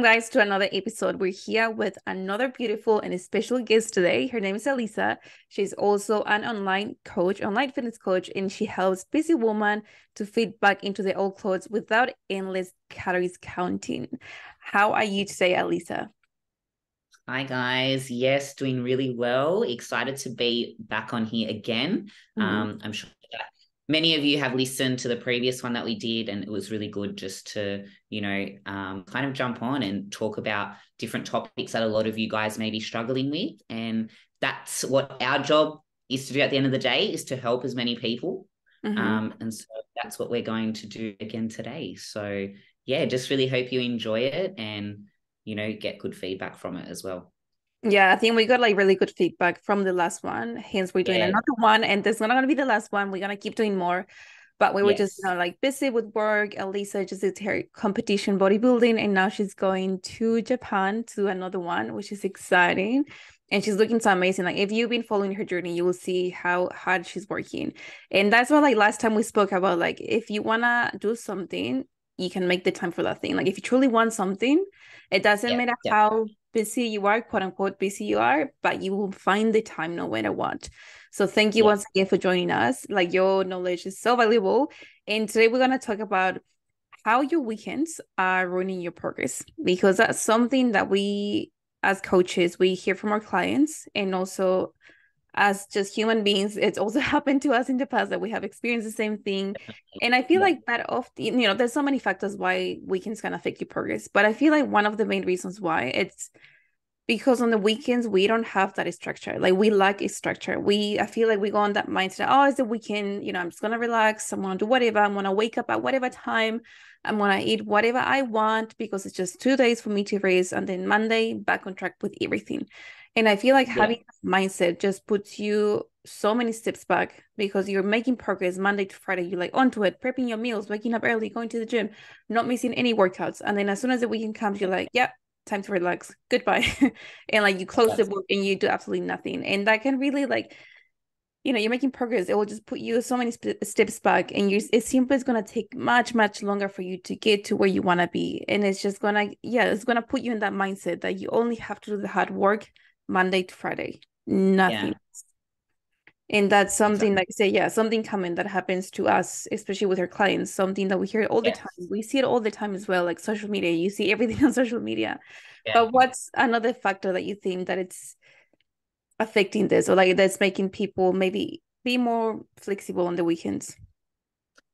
Guys, to another episode. We're here with another beautiful and special guest today. Her name is Alyssa. She's also an online coach, online fitness coach, and she helps busy women to fit back into their old clothes without endless calories counting. How are you today, Alyssa? Hi guys. Yes, doing really well. Excited to be back on here again. Mhm. I'm sure that many of you have listened to the previous one that we did, and it was really good just to, kind of jump on and talk about different topics that a lot of you guys may be struggling with. And that's what our job is to do at the end of the day, is to help as many people. Mhm. And so that's what we're going to do again today. So yeah, just really hope you enjoy it and get good feedback from it as well. Yeah, I think we got like really good feedback from the last one. Hence, we're doing Yeah. another one, and this is not gonna be the last one. We're gonna keep doing more. But we were just, Yes. like busy with work. Elisa just did her competition bodybuilding, and now she's going to Japan to do another one, which is exciting. And she's looking so amazing. Like if you've been following her journey, you will see how hard she's working. And that's what like last time we spoke about, like if you wanna do something, you can make the time for that thing. Like if you truly want something, it doesn't Yeah. matter Yeah. how busy you are, quote unquote busy you are, but you will find the time no matter what. So thank you Yeah. once again for joining us. Like your knowledge is so valuable. And today we're gonna talk about how your weekends are ruining your progress, because that's something that we as coaches we hear from our clients, and also as just human beings it's also happened to us in the past that we have experienced the same thing. And I feel Yeah. like that often, there's so many factors why weekends can affect your progress, but I feel like one of the main reasons why it's because on the weekends we don't have that structure. Like we lack a structure. I feel like we go on that mindset, oh, it's the weekend, I'm just gonna relax, I'm gonna do whatever, I'm gonna wake up at whatever time, I'm gonna eat whatever I want because it's just 2 days for me to race, and then Monday back on track with everything. And I feel like Yeah. having that mindset just puts you so many steps back, because you're making progress Monday to Friday. You're like onto it, prepping your meals, waking up early, going to the gym, not missing any workouts. And then as soon as the weekend comes, you're like, yep, time to relax, goodbye. And like you close the That's book and you do absolutely nothing, and that can really like, you're making progress, it will just put you so many steps back, and it simply is going to take much longer for you to get to where you want to be. And it's just gonna, yeah, it's gonna put you in that mindset that you only have to do the hard work Monday to Friday, nothing. yeah. And that's something, Exactly. like say, yeah, something common that happens to us, especially with our clients, something that we hear all the time. Yes. We see it all the time as well, like social media, you see everything on social media. Yeah. But what's another factor that you think that it's affecting this, or like that's making people maybe be more flexible on the weekends?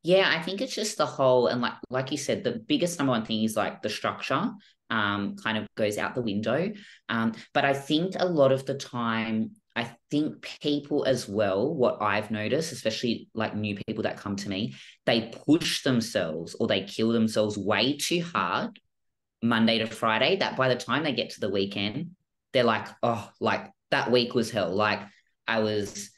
Yeah, I think it's just the whole, and like you said, the biggest number one thing is like the structure kind of goes out the window. But I think a lot of the time, I think people as well, what I've noticed, especially like new people that come to me, they push themselves or they kill themselves way too hard Monday to Friday, that by the time they get to the weekend, they're like, oh, like that week was hell. Like I was,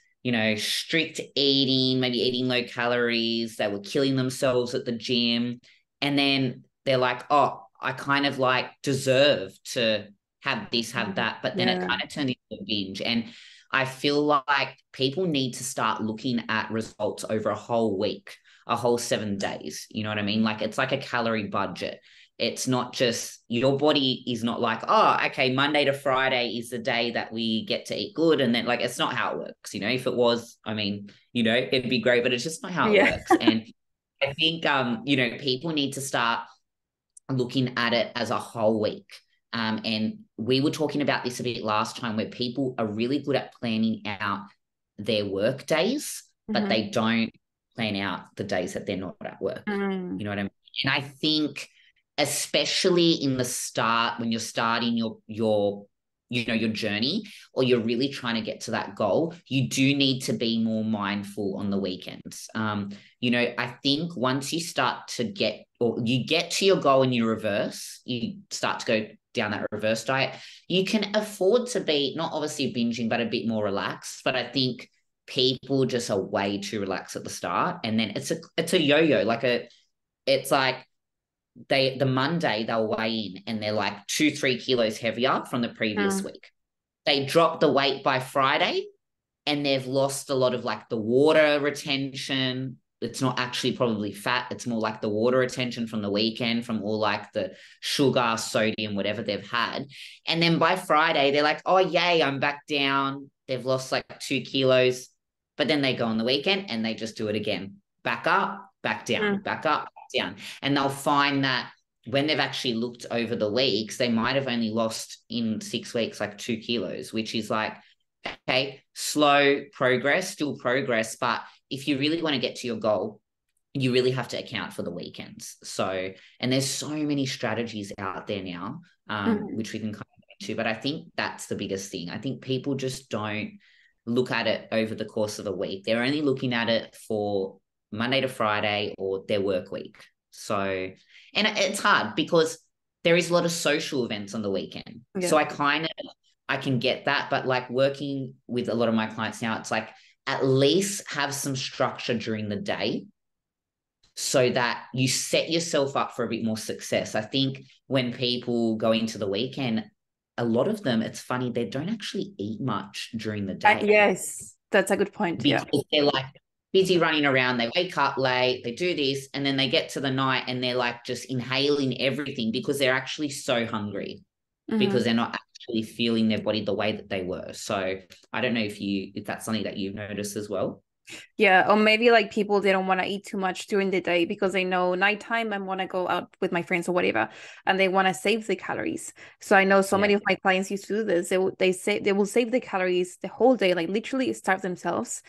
strict eating, maybe eating low calories. They were killing themselves at the gym. And then they're like, oh, I kind of like deserve to have this, have Mhm. that. But then it Yeah. kind of turned into a binge. And I feel like people need to start looking at results over a whole week, a whole 7 days. You know what I mean? Like it's like a calorie budget. It's not just, your body is not like, oh, okay, Monday to Friday is the day that we get to eat good. And then like, it's not how it works. If it was, I mean, it'd be great, but it's just not how it Yeah. works. And I think, people need to start looking at it as a whole week. And we were talking about this a bit last time, where people are really good at planning out their work days, but Mhm. they don't plan out the days that they're not at work. Mm. You know what I mean? And I think, especially in the start, when you're starting your journey, or you're really trying to get to that goal, you do need to be more mindful on the weekends. I think once you start to get, or you get to your goal and you reverse, you start to go down that reverse diet, you can afford to be not obviously binging, but a bit more relaxed. But I think people just are way too relaxed at the start, and then it's a yo-yo. It's like the Monday they'll weigh in and they're like 2-3 kilos heavier from the previous Mm. week. They drop the weight by Friday and they've lost a lot of like the water retention. it's not actually probably fat. It's more like the water retention from the weekend, from all like the sugar, sodium, whatever they've had. And then by Friday, they're like, oh, yay, I'm back down. They've lost like 2 kilos. But then they go on the weekend and they just do it again. Back up, back down, back up, back down. And they'll find that when they've actually looked over the weeks, they might have only lost in 6 weeks like 2 kilos, which is like, okay, slow progress, still progress. But if you really want to get to your goal, you really have to account for the weekends. So, and there's so many strategies out there now, which we can kind of get to. But I think that's the biggest thing. I think people just don't look at it over the course of the week. They're only looking at it for Monday to Friday or their work week. So, and it's hard because there is a lot of social events on the weekend. Yeah. So I can get that, but like working with a lot of my clients now, it's like at least have some structure during the day so that you set yourself up for a bit more success. I think when people go into the weekend, a lot of them, it's funny, they don't actually eat much during the day. Yes, that's a good point. Because they're like busy running around, they wake up late, they do this, and then they get to the night and they're like just inhaling everything because they're actually so hungry because they're not actually feeling their body the way that they were. So I don't know if that's something that you've noticed as well. Yeah, or maybe like people, they don't want to eat too much during the day because they know nighttime I want to go out with my friends or whatever, and they want to save the calories. So I know so many of my clients used to do this. They will save the calories the whole day, like literally starve themselves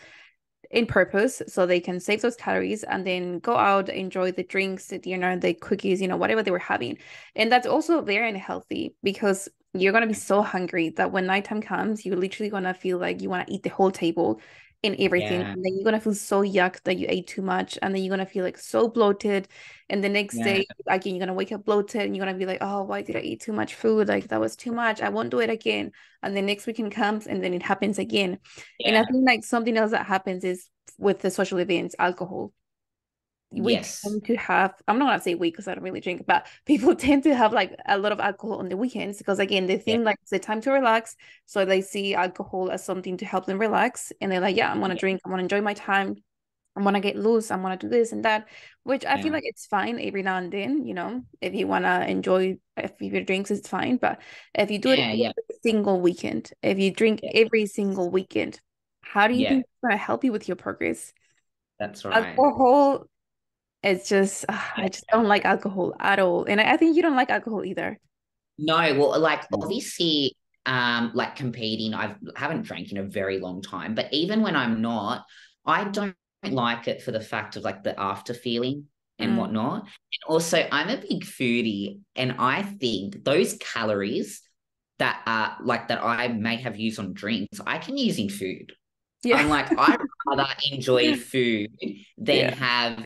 in purpose so they can save those calories and then go out, enjoy the drinks, the dinner, the cookies, whatever they were having. And that's also very unhealthy because you're going to be so hungry that when nighttime comes, you're literally going to feel like you want to eat the whole table and everything. Yeah. And then you're going to feel so yuck that you ate too much. And then you're going to feel like so bloated. And the next day, again, you're going to wake up bloated and you're going to be like, oh, why did I eat too much food? Like that was too much. I won't do it again. And the next weekend comes and then it happens again. Yeah. And I think like something else that happens is with the social events, alcohol. We tend to have, I'm not going to say we because I don't really drink, but people tend to have like a lot of alcohol on the weekends because again, they think like it's the time to relax. So they see alcohol as something to help them relax. And they're like, yeah, I'm going to drink. I want to enjoy my time. I want to get loose. I want to do this and that, which I feel like it's fine every now and then, if you want to enjoy a few drinks, it's fine. But if you do it every single weekend, if you drink every single weekend, how do you think it's going to help you with your progress? That's right. Alcohol, it's just, I just don't like alcohol at all. And I think you don't like alcohol either. No, well, like obviously, like competing, I haven't drank in a very long time, but even when I'm not, I don't like it for the fact of like the after feeling and whatnot. And also I'm a big foodie and I think those calories that are like that I may have used on drinks, I can use in food. Yeah. I'm like, I'd rather enjoy food than have,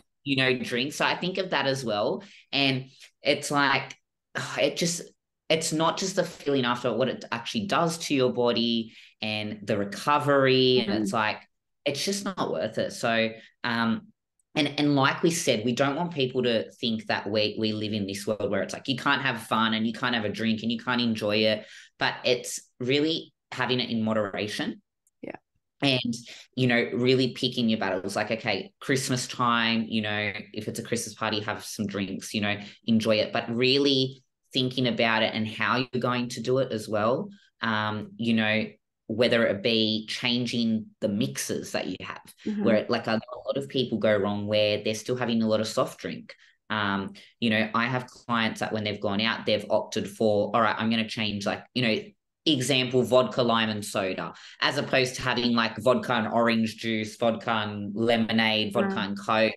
drinks. So I think of that as well. And it's like, it's not just the feeling after, what it actually does to your body and the recovery. And it's like, it's just not worth it. So, and like we said, we don't want people to think that we live in this world where it's like, you can't have fun and you can't have a drink and you can't enjoy it, but it's really having it in moderation. And, really picking your battles, like, okay, Christmas time, if it's a Christmas party, have some drinks, enjoy it, but really thinking about it and how you're going to do it as well. Whether it be changing the mixes that you have, where like a lot of people go wrong where they're still having a lot of soft drink. I have clients that when they've gone out, they've opted for, all right, I'm going to change like, example, vodka, lime and soda, as opposed to having like vodka and orange juice, vodka and lemonade, vodka and Coke,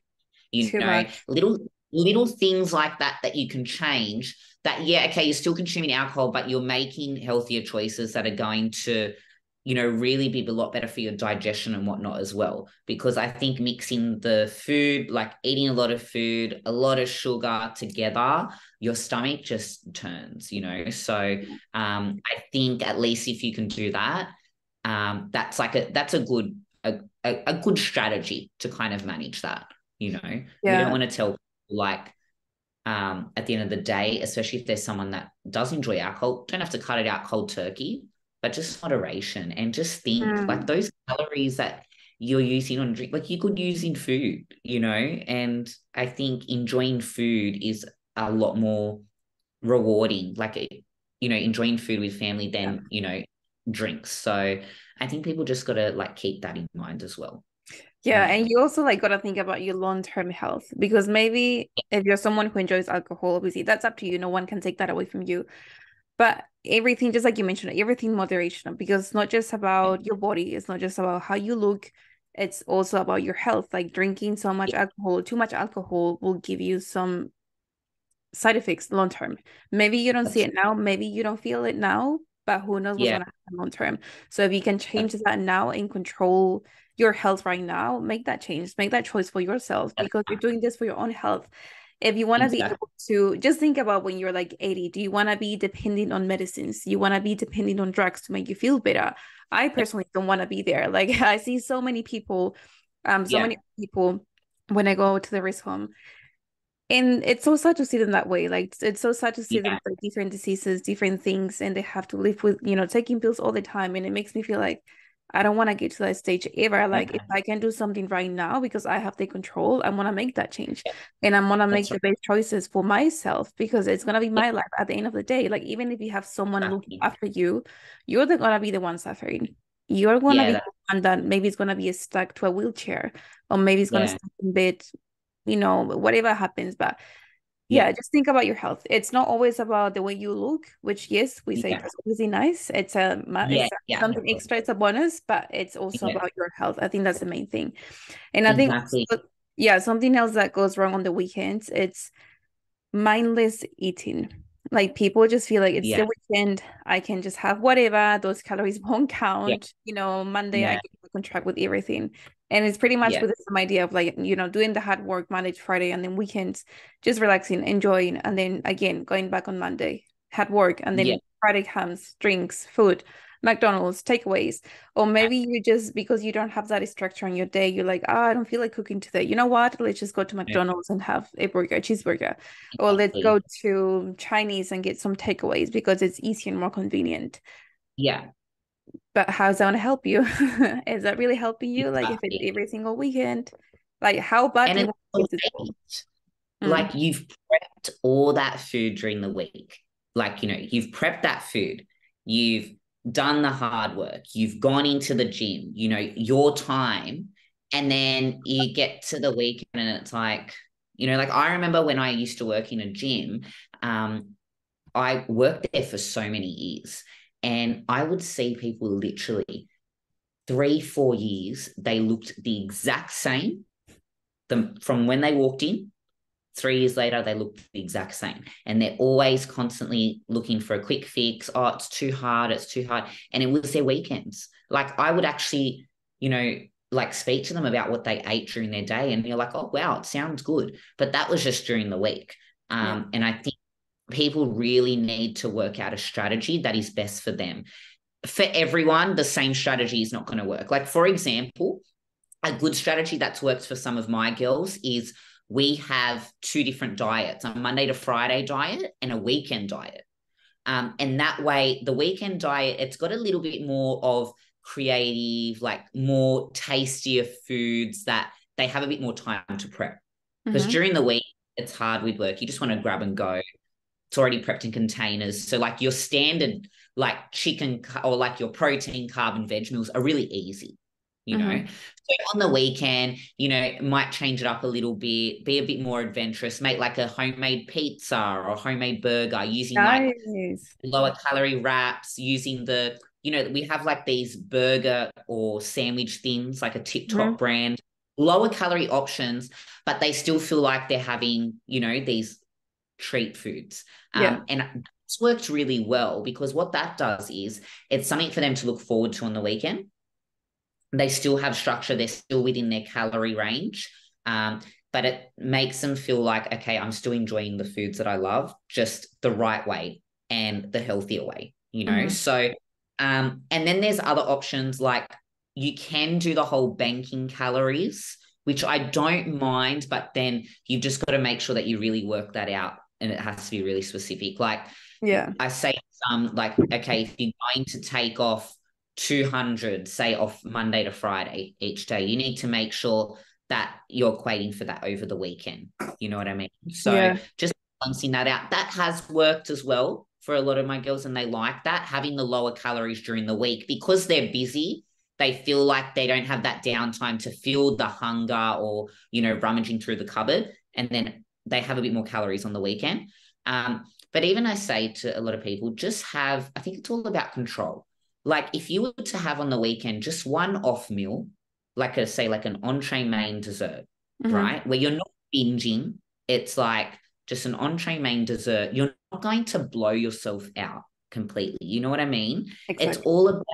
little things like that you can change that. Yeah. Okay. You're still consuming alcohol, but you're making healthier choices that are going to, really be a lot better for your digestion and whatnot as well. Because I think mixing the food, like eating a lot of food, a lot of sugar together, your stomach just turns, So I think at least if you can do that, that's a good strategy to kind of manage that, We don't want to tell people like, at the end of the day, especially if there's someone that does enjoy alcohol, don't have to cut it out cold turkey, but just moderation and just think like those calories that you're using on drink, like you could use in food, and I think enjoying food is a lot more rewarding, like enjoying food with family Yeah. than drinks. So I think people just got to like keep that in mind as well. Yeah, and you also like gotta think about your long-term health, because maybe if you're someone who enjoys alcohol, obviously that's up to you. No one can take that away from you. But everything, just like you mentioned, everything in moderation, because it's not just about your body, it's not just about how you look, it's also about your health. Like drinking so much Yeah, alcohol, too much alcohol will give you some side effects long term. Maybe you don't see that's it now, maybe you don't feel it now, but who knows what's yeah, gonna happen long term. So if you can change that's, that now and control your health right now, make that change, make that choice for yourself, that's because you're doing this for your own health. If you want to be exactly. able to just think about when you're like 80, do you want to be depending on medicines? Do you want to be depending on drugs to make you feel better? I personally don't want to be there. Like I see so Yeah, many people when I go to the rest home, and it's so sad to see them that way. Like it's so sad to see them yeah, with like different diseases, different things, and they have to live with, taking pills all the time. And it makes me feel like I don't want to get to that stage ever. Like if yeah, I can do something right now because I have the control, I want to make that change. And I want to make that's the right. best choices for myself, because it's gonna be Yeah, my life at the end of the day. Like even if you have someone looking exactly. after you, you're gonna be the one suffering. You're gonna Yeah, be the one that maybe is gonna be stuck to a wheelchair, or maybe it's gonna yeah, stay in bed, whatever happens. But yeah, yeah, just think about your health. It's not always about the way you look, which yes, we say yeah, that's obviously nice. yeah, yeah, something extra, it's a bonus, but it's also yeah, about your health. I think that's the main thing. And I think exactly. yeah, something else that goes wrong on the weekends, it's mindless eating. Like people just feel like it's Yeah, the weekend, I can just have whatever, those calories won't yeah, count. Monday I yeah, get back on track with everything. And it's pretty much yeah, with the same idea of like, doing the hard work Monday to Friday, and then weekends, just relaxing, enjoying, and then again going back on Monday, hard work, and yeah, then Friday comes, drinks, food, McDonald's, takeaways. Or maybe you just, because you don't have that structure on your day, you're like, oh, I don't feel like cooking today. You know what? Let's just go to yeah, McDonald's and have a cheeseburger. Or let's exactly. go to Chinese and get some takeaways because it's easier and more convenient. Yeah, But how's that going to help you? Is that really helping you? Like if it's exactly. every single weekend, like how bad And do you it's want to so give this goal? late. Mm. Like you've prepped all that food during the week. Like, you've prepped that food. You've done the hard work. You've gone into the gym, your time. And then you get to the weekend and it's like, like I remember when I used to work in a gym, I worked there for so many years and I would see people literally 3, 4 years, they looked the exact same from when they walked in. 3 years later, they look the exact same. And they're always constantly looking for a quick fix. Oh, it's too hard. It's too hard. And it was their weekends. Like I would actually, like speak to them about what they ate during their day. And you're like, oh, wow, it sounds good. But that was just during the week. Yeah. And I think people really need to work out a strategy that is best for them. For everyone, the same strategy is not going to work. Like, for example, a good strategy that's worked for some of my girls is we have two different diets, a Monday to Friday diet and a weekend diet. And that way, the weekend diet, it's got a little bit more of creative, like more tastier foods that they have a bit more time to prep. Because Mm-hmm. during the week, it's hard with work. You just want to grab and go. It's already prepped in containers. So like your standard, like chicken or like your protein, carb and veg meals are really easy. Mm-hmm. So on the weekend, might change it up a little bit, be a bit more adventurous, make like a homemade pizza or a homemade burger using like Nice. lower calorie wraps, using we have like these burger or sandwich things, like a tip Mm-hmm. top brand, lower calorie options, but they still feel like they're having, these treat foods. Yeah. And it's worked really well because what that does is it's something for them to look forward to on the weekend. They still have structure, they're still within their calorie range. But it makes them feel like, okay, I'm still enjoying the foods that I love, just the right way and the healthier way. Mm-hmm. So, and then there's other options like you can do the whole banking calories, which I don't mind, but then you've just got to make sure that you really work that out and it has to be really specific. Like Yeah. I say, like, okay, if you're going to take off 200, say off Monday to Friday each day. You need to make sure that you're equating for that over the weekend. You know what I mean? So Yeah. just balancing that out. That has worked as well for a lot of my girls, and they like that, having the lower calories during the week because they're busy. They feel like they don't have that downtime to feel the hunger or, rummaging through the cupboard. And then they have a bit more calories on the weekend. But even I say to a lot of people, I think it's all about control. Like if you were to have on the weekend just one off meal, like an entree, main, dessert, right? Where you're not binging, it's like just an entree, main, dessert. You're not going to blow yourself out completely. You know what I mean? Exactly. It's all about,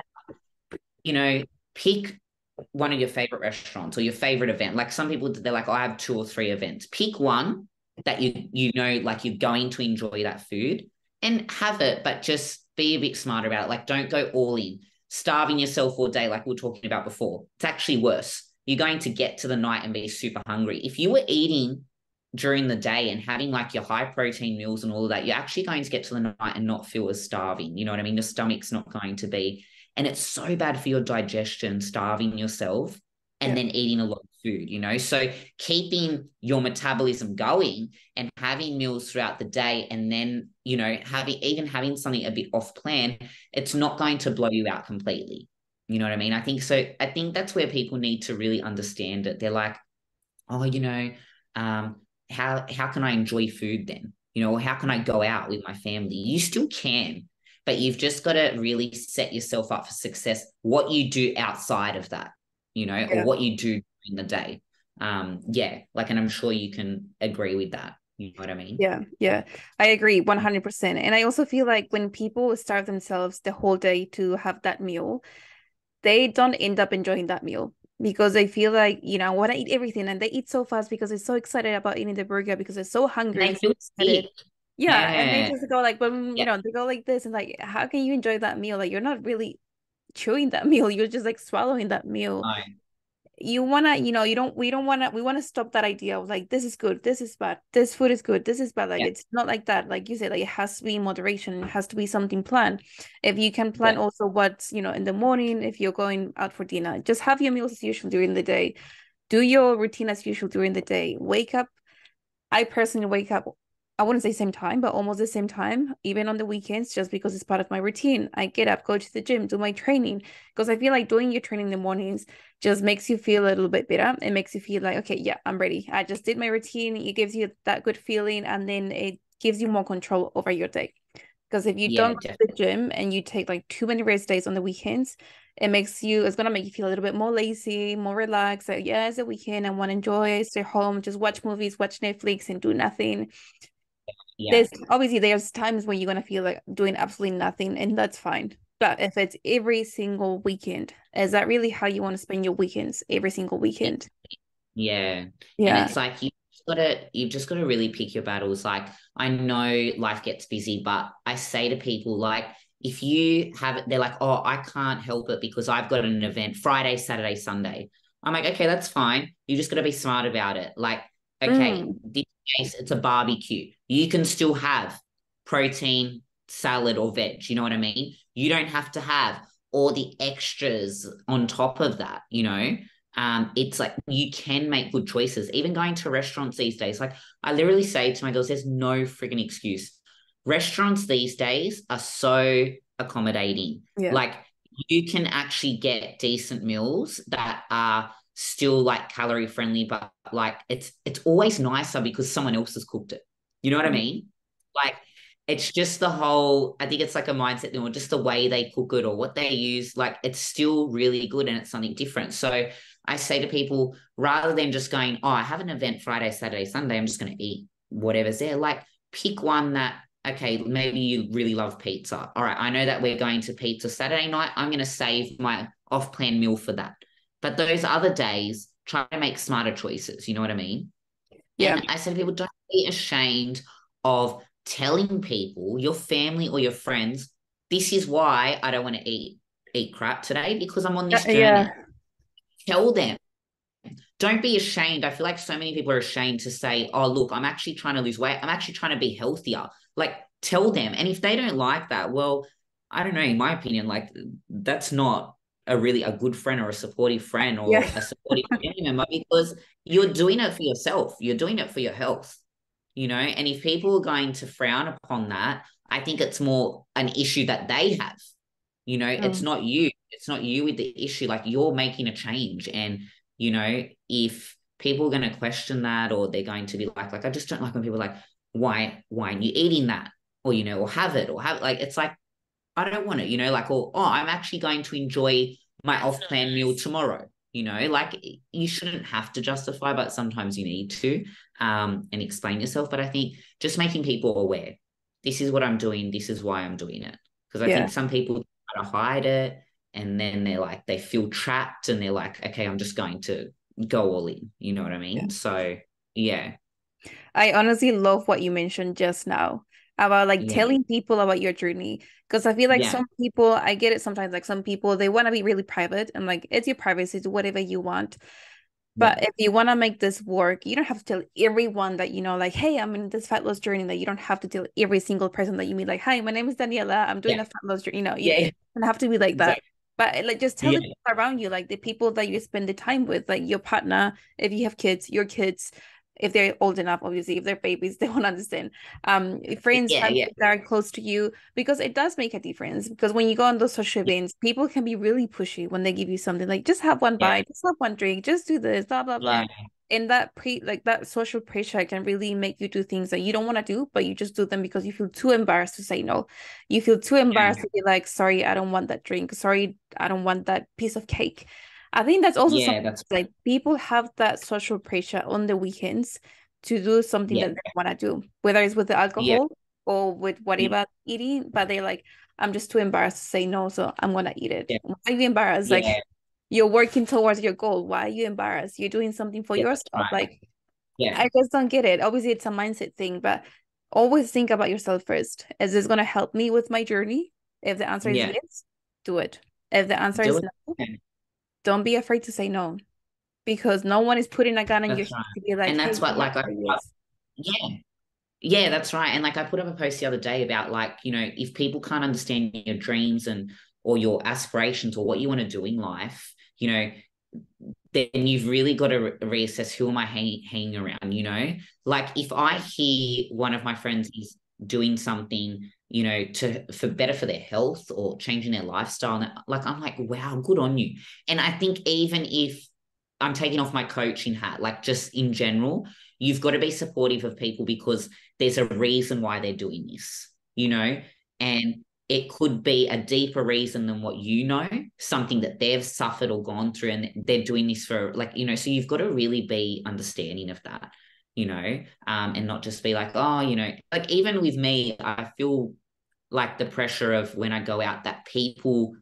pick one of your favorite restaurants or your favorite event. Like some people, they're like, oh, I have 2 or 3 events. Pick one that like you're going to enjoy that food and have it, but just be a bit smarter about it. Like don't go all in, starving yourself all day like we were talking about before. It's actually worse. You're going to get to the night and be super hungry. If you were eating during the day and having like your high protein meals and all of that, you're actually going to get to the night and not feel as starving. You know what I mean? Your stomach's not going to be. And it's so bad for your digestion, starving yourself and then eating a lot of food, So keeping your metabolism going and having meals throughout the day and then, having something a bit off plan, it's not going to blow you out completely. You know what I mean? I think so. I think that's where people need to really understand it. They're like, oh, how can I enjoy food then? Or how can I go out with my family? You still can, but you've just got to really set yourself up for success, what you do outside of that, or what you do in the day. And I'm sure you can agree with that. You know what I mean? Yeah. I agree 100%. And I also feel like when people starve themselves the whole day to have that meal, they don't end up enjoying that meal because they feel like, I want to eat everything, and they eat so fast because they're so excited about eating the burger because they're so hungry and so excited. Yeah, and they just go like, they go like this, and like, how can you enjoy that meal? Like, you're not really chewing that meal, you're just like swallowing that meal. You wanna, we want to stop that idea of like, this is good, this is bad, this food is good, this is bad. Like it's not like that. Like you said, like it has to be in moderation, it has to be something planned. If you can plan also what's, in the morning, if you're going out for dinner, just have your meals as usual during the day. Do your routine as usual during the day. Wake up. I personally wake up, I wouldn't say same time, but almost the same time, even on the weekends, just because it's part of my routine. I get up, go to the gym, do my training, because I feel like doing your training in the mornings just makes you feel a little bit better. It makes you feel like, okay, yeah, I'm ready. I just did my routine. It gives you that good feeling, and then it gives you more control over your day. Because if you don't go to the gym and you take like too many rest days on the weekends, it's gonna make you feel a little bit more lazy, more relaxed. Like, yeah, it's a weekend, I want to enjoy, stay home, just watch movies, watch Netflix, and do nothing. There's times when you're gonna feel like doing absolutely nothing, and that's fine. But if it's every single weekend, is that really how you want to spend your weekends? Every single weekend? Yeah. And it's like you've just gotta really pick your battles. Like I know life gets busy, but I say to people, like, if you have it, they're like, oh, I can't help it because I've got an event Friday, Saturday, Sunday. I'm like, okay, that's fine. You just got to be smart about it. Like, okay, this case, it's a barbecue. You can still have protein, salad, or veg. You know what I mean? You don't have to have all the extras on top of that, It's like you can make good choices. Even going to restaurants these days, like I literally say to my girls, there's no freaking excuse. Restaurants these days are so accommodating. Like you can actually get decent meals that are still like calorie friendly, but like it's always nicer because someone else has cooked it. You know what I mean? Like it's just I think it's like a mindset thing, or just the way they cook it or what they use. Like it's still really good and it's something different. So I say to people, rather than just going, oh, I have an event Friday, Saturday, Sunday, I'm just going to eat whatever's there. Like pick one that, okay, maybe you really love pizza. All right, I know that we're going to pizza Saturday night. I'm going to save my off-plan meal for that. But those other days, try to make smarter choices. You know what I mean? Yeah. And I say to people, don't be ashamed of telling people, your family or your friends, this is why I don't want to eat crap today because I'm on this journey. Yeah. Tell them. Don't be ashamed. I feel like so many people are ashamed to say, oh, look, I'm actually trying to lose weight. I'm actually trying to be healthier. Like, tell them. And if they don't like that, well, I don't know, in my opinion, like that's not a good friend or a supportive friend Yeah. or a supportive family member, because you're doing it for yourself. You're doing it for your health, and if people are going to frown upon that, I think it's more an issue that they have. It's Mm. not you. It's not you with the issue. Like, you're making a change. And, if people are going to question that, or they're going to be like, I just don't like when people are like, why aren't you eating that? Or, or have, like, it's like, I don't want it, like, or, oh, I'm actually going to enjoy my off-plan meal tomorrow. Like, you shouldn't have to justify, but sometimes you need to, and explain yourself. But I think just making people aware, this is what I'm doing, this is why I'm doing it. Because I Yeah. think some people try to hide it, and then they feel trapped, and they're like, okay, I'm just going to go all in. You know what I Yeah. mean? So yeah, I honestly love what you mentioned just now about like yeah, telling people about your journey. Because I feel like yeah, some people, I get it sometimes, like some people, they want to be really private and like it's your privacy, do whatever you want. yeah, But if you want to make this work, you don't have to tell everyone that, like, hey, I'm in this fat loss journey. That you don't have to tell every single person that you meet, like, hi, my name is Daniela. I'm doing yeah, a fat loss journey. You yeah, don't have to be like that. exactly. But like, just tell the Yeah, people around you, like the people that you spend the time with, like your partner, if you have kids, your kids, if they're old enough, obviously, if they're babies, they won't understand. Friends, yeah, family yeah, that are close to you, because it does make a difference. Because when you go on those social events, people can be really pushy when they give you something like just have one yeah, bite, just have one drink, just do this, blah blah blah. yeah, And that social pressure can really make you do things that you don't want to do, but you just do them because you feel too embarrassed to say no. You feel too embarrassed yeah. to be like, sorry, I don't want that drink. Sorry, I don't want that piece of cake. I think that's also something Yeah, that's like people have that social pressure on the weekends to do something yeah, that they want to do, whether it's with the yeah, alcohol or with yeah, whatever eating, but they're like, I'm just too embarrassed to say no, so I'm gonna eat it. yeah, Why are you embarrassed? Like yeah, you're working towards your goal. Why are you embarrassed? You're doing something for yeah, that's yourself. right. Like Yeah, I just don't get it. Obviously, it's a mindset thing, but always think about yourself first. Is this gonna help me with my journey? If the answer is yeah, yes, do it. If the answer do is it. no, Yeah, don't be afraid to say no because no one is putting a gun in your that's head right. to be like, And hey, that's what, you have like, to say yes. yeah, yeah, that's right. And like, I put up a post the other day about, like, if people can't understand your dreams and or your aspirations or what you want to do in life, then you've really got to reassess, who am I hanging around, Like, if I hear one of my friends is doing something, for better for their health or changing their lifestyle, and like, I'm like, wow, good on you. And I think even if I'm taking off my coaching hat, like, just in general, you've got to be supportive of people because there's a reason why they're doing this, and it could be a deeper reason than what something that they've suffered or gone through, and they're doing this for, like, so you've got to really be understanding of that, and not just be like, oh, like, even with me, I feel like the pressure of when I go out, that people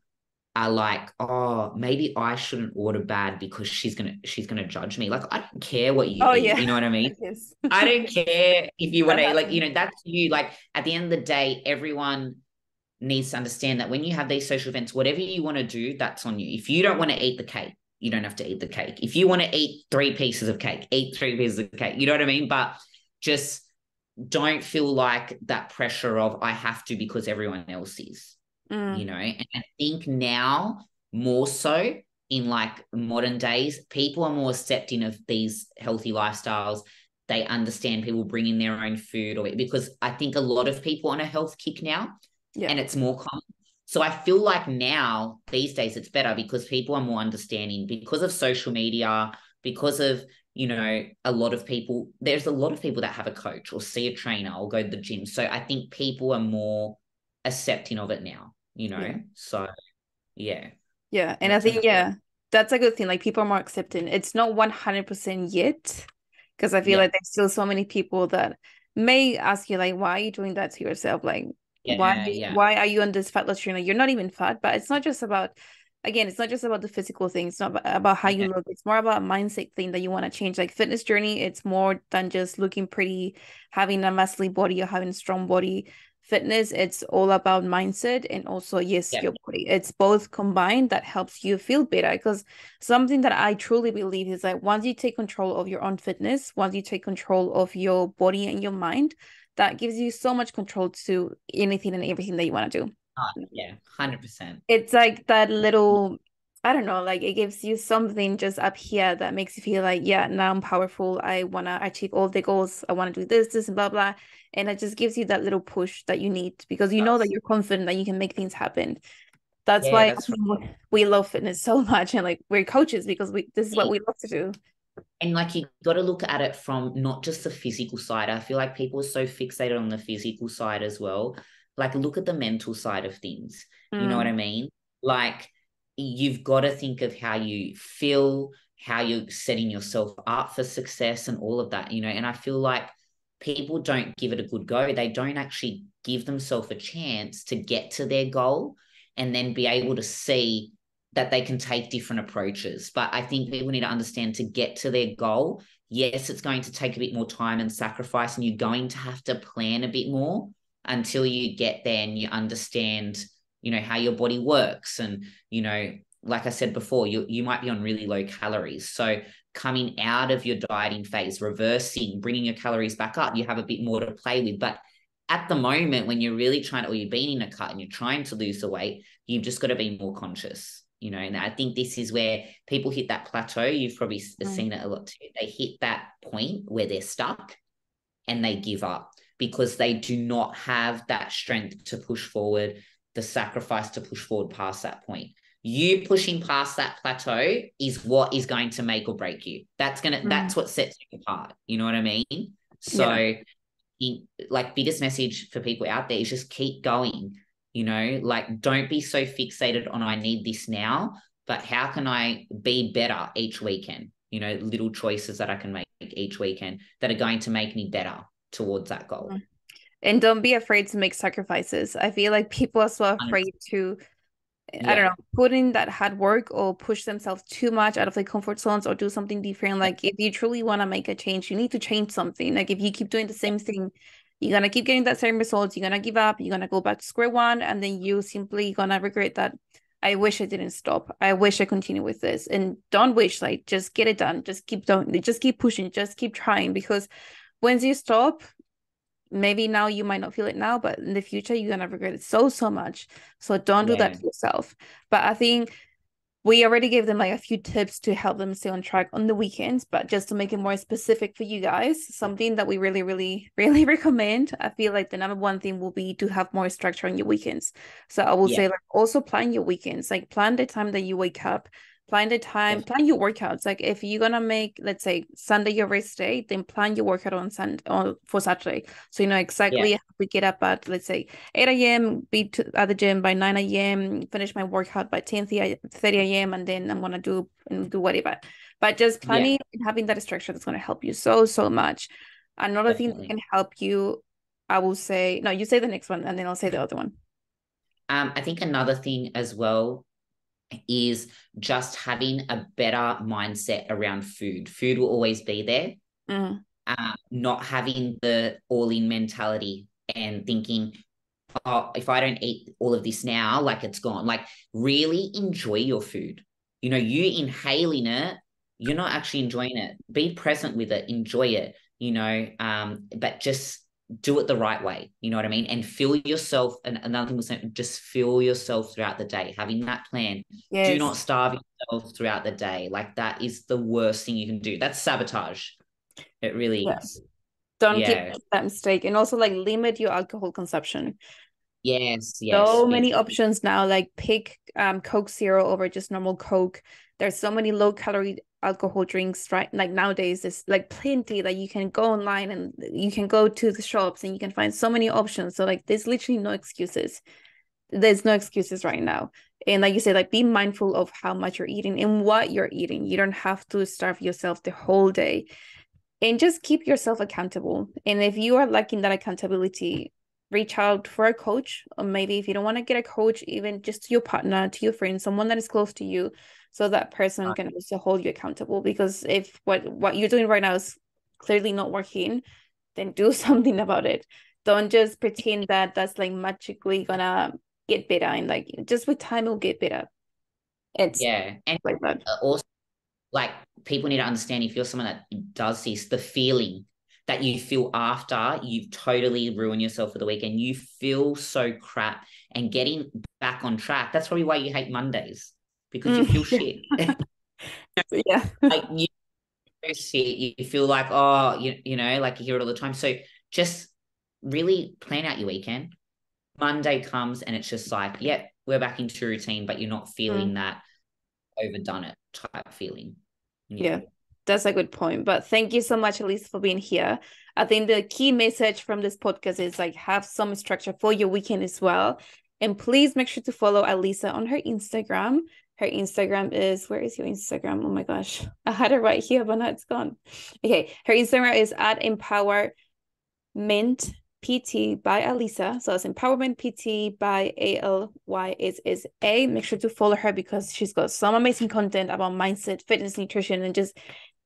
are like, oh, maybe I shouldn't order bad because she's gonna judge me. Like, I don't care what you Oh eat, yeah, you know what I mean? yes, I don't care if you want that to, like, happens. that's you. Like, at the end of the day, everyone needs to understand that when you have these social events, whatever you want to do, that's on you. If you don't want to eat the cake, you don't have to eat the cake. If you want to eat 3 pieces of cake, eat 3 pieces of cake. You know what I mean? But just don't feel like that pressure of, I have to because everyone else is, Mm, And I think now, more so in, like, modern days, people are more accepting of these healthy lifestyles. They understand people bringing their own food, or because I think a lot of people on a health kick now, yeah, and it's more common. So I feel like now, these days, it's better because people are more understanding because of social media, because of, there's a lot of people that have a coach or see a trainer or go to the gym. So I think people are more accepting of it now, yeah. So yeah, Yeah, and I that's think another. that's a good thing. Like people are more accepting. It's not 100% yet, because I feel Yeah, like there's still so many people that may ask you like, why are you doing that to yourself? Like, yeah, yeah, why are you on this fat loss journey? You're not even fat, but it's not just about, again, it's not just about the physical thing. It's not about how you yeah, look. It's more about a mindset thing that you want to change. Like fitness journey, it's more than just looking pretty, having a muscly body or having a strong body. Fitness, it's all about mindset and also, yes, yeah, your body. It's both combined that helps you feel better. Because something that I truly believe is that once you take control of your own fitness, once you take control of your body and your mind, that gives you so much control to anything and everything that you want to do. Yeah, 100%. It's like that little, I don't know, like it gives you something just up here that makes you feel like, yeah, now I'm powerful. I want to achieve all the goals. I want to do this, and blah, blah. And it just gives you that little push that you need because you know that you're confident that you can make things happen. That's Yeah, why I that's right. think we love fitness so much. And like we're coaches because this is what we love to do. And like you got to look at it from not just the physical side. I feel like people are so fixated on the physical side as well. Like look at the mental side of things. You know what I Mm, mean? Like you've got to think of how you feel, how you're setting yourself up for success and all of that, and I feel like people don't give it a good go. They don't actually give themselves a chance to get to their goal and then be able to see that they can take different approaches. But I think people need to understand to get to their goal, yes, it's going to take a bit more time and sacrifice, and you're going to have to plan a bit more until you get there and you understand, how your body works. And, like I said before, you might be on really low calories. So coming out of your dieting phase, reversing, bringing your calories back up, you have a bit more to play with. But at the moment, when you're really trying to, or you've been in a cut and you're trying to lose the weight, you've just got to be more conscious. And I think this is where people hit that plateau. You've probably mm, seen it a lot too. They hit that point where they're stuck and they give up because they do not have that strength to push forward, the sacrifice to push forward past that point. You pushing past that plateau is what is going to make or break you. That's mm. what sets you apart. You know what I mean? Yeah. So, like, biggest message for people out there is just keep going. Like, don't be so fixated on I need this now, but how can I be better each weekend? Little choices that I can make each weekend that are going to make me better towards that goal. Mm. And don't be afraid to make sacrifices. I feel like people are so afraid to, I don't Yeah, know, put in that hard work or push themselves too much out of their comfort zones or do something different. Like if you truly want to make a change, you need to change something. Like if you keep doing the same thing, you're gonna keep getting that same results. You're gonna give up. You're gonna go back to square one, and then you simply gonna regret that. I wish I didn't stop. I wish I continued with this. And don't wish, like just get it done. Just keep doing. Just keep pushing. Just keep trying because once you stop, maybe now you might not feel it now, but in the future you're gonna regret it so so much. So don't do that yeah, to yourself. But I think we already gave them like a few tips to help them stay on track on the weekends, but just to make it more specific for you guys, something that we really, really, really recommend. I feel like the number one thing will be to have more structure on your weekends. So I will yeah, say like also plan your weekends, like plan the time that you wake up, plan the time, definitely. plan your workouts. Like if you're gonna make, let's say Sunday your rest day, then plan your workout on Sunday or for Saturday. So you know Yeah, exactly how to get up at, let's say 8 a.m., at the gym by 9 a.m., finish my workout by 10:30 a.m., and then I'm gonna do whatever. But just yeah, planning and having that structure that's gonna help you so, so much. Another thing that definitely. can help you, I will say, no, you say the next one and then I'll say the other one. I think another thing as well is just having a better mindset around food. Food will always be there. Mm, Not having the all-in mentality and thinking, oh, if I don't eat all of this now, like it's gone. Like really enjoy your food. You inhaling it, you're not actually enjoying it. Be present with it, enjoy it, but just do it the right way. You know what I mean? And fill yourself. And another thing was just fill yourself throughout the day, having that plan. Do yes. not starve yourself throughout the day. Like that is the worst thing you can do. That's sabotage. It really Yes. is. Don't keep Yeah. that mistake. And also like limit your alcohol consumption. Yes, yes, So big many time. options now, like pick Coke Zero over just normal Coke. There's so many low calorie alcohol drinks, right? Like nowadays, there's like plenty that you can go online and you can go to the shops and you can find so many options. So like there's literally no excuses. There's no excuses right now. And like you said, like be mindful of how much you're eating and what you're eating. You don't have to starve yourself the whole day. And just keep yourself accountable. And if you are lacking that accountability, reach out for a coach, or maybe if you don't want to get a coach, even just to your partner, to your friend, someone that is close to you, so that person can also hold you accountable. Because if what you're doing right now is clearly not working, then do something about it. Don't just pretend that that's like magically gonna get better, and like just with time it'll get better. It's Yeah. And like that. also, like, people need to understand if you're someone that does this, the feeling. that you feel after you've totally ruined yourself for the weekend. You feel so crap, and getting back on track. That's probably why you hate Mondays, because you feel shit. Yeah. Like you feel shit. You feel like, oh, you know, like you hear it all the time. So just really plan out your weekend. Monday comes and it's just like, yep, we're back into routine, but you're not feeling that overdone it type feeling. Yeah, that's a good point. But thank you so much, Alyssa, for being here. I think the key message from this podcast is like have some structure for your weekend as well. And please make sure to follow Alyssa on her Instagram. Her Instagram is, where is your Instagram? Oh my gosh. I had it right here, but now it's gone. Okay. Her Instagram is at empowerment PT by Alyssa. So it's Empowerment PT by ALYSSA. Make sure to follow her because she's got some amazing content about mindset, fitness, nutrition, and just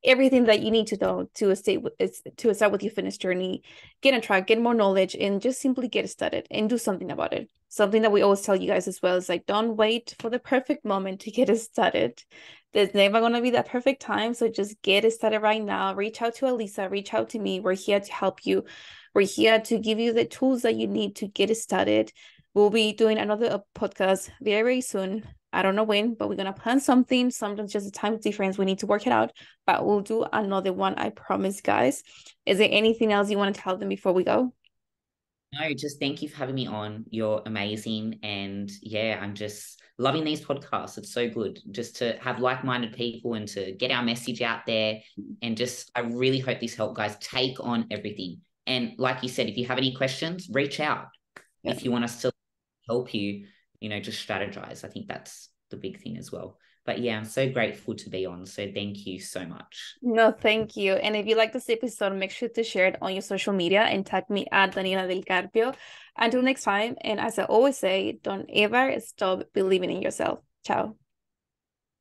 everything that you need to know to start with your fitness journey, get on track, get more knowledge, and just simply get started and do something about it. Something that we always tell you guys as well is like, don't wait for the perfect moment to get it started. There's never going to be that perfect time. So just get it started right now. Reach out to Alyssa, reach out to me. We're here to help you. We're here to give you the tools that you need to get it started. We'll be doing another podcast very, very soon. I don't know when, but we're going to plan something. Sometimes just the time difference. We need to work it out, but we'll do another one. I promise, guys. Is there anything else you want to tell them before we go? No, just thank you for having me on. You're amazing. And yeah, I'm just loving these podcasts. It's so good just to have like-minded people and to get our message out there. And just, I really hope this helped, guys. Take on everything. And like you said, if you have any questions, reach out. Yeah. If you want us to help you, you know, just strategize. I think that's the big thing as well. But yeah, I'm so grateful to be on. So thank you so much. No, thank you. And if you like this episode, make sure to share it on your social media and tag me at Daniela Del Carpio. Until next time, and as I always say, don't ever stop believing in yourself. Ciao.